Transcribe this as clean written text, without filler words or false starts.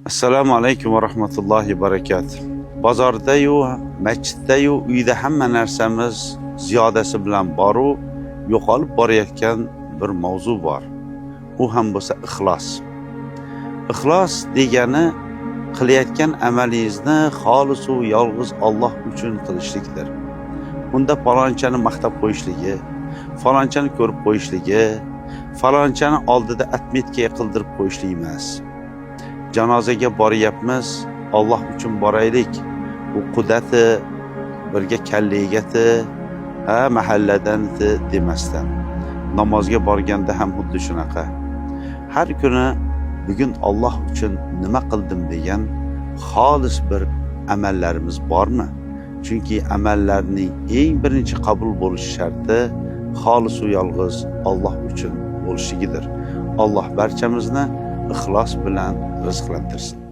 Assalomu alaykum va rahmatullohi va barakatuh. Bozorda-yu, masjidda-yu, uyda hamma narsamiz ziyodasi bilan boru yo'qolib borayotgan bir mavzu bor. U ham bo'lsa ixlos. Ixlos degani qilayotgan amalingizni xolis va yolg'iz Alloh uchun qilishlikdir. Unda falonchani maqtab qo'yishligi, falonchani ko'rib qo'yishligi, falonchani oldida atmetga qildirib qo'yishlik emas. Janozaga boryapmiz, Alloh uchun boraylik. U qudati, birga kallegati, mahalladan demasdan. Namozga borganda ham xuddi shunaqa. Har kuni bugun Alloh uchun nima qildim degan xolis bir amallarimiz bormi? Chunki amallarning eng birinchi qabul bo'lish sharti xolis va yolg'iz Alloh uchun bo'lishligidir. Alloh barchamizni ixlos bilan rizqlantirsin.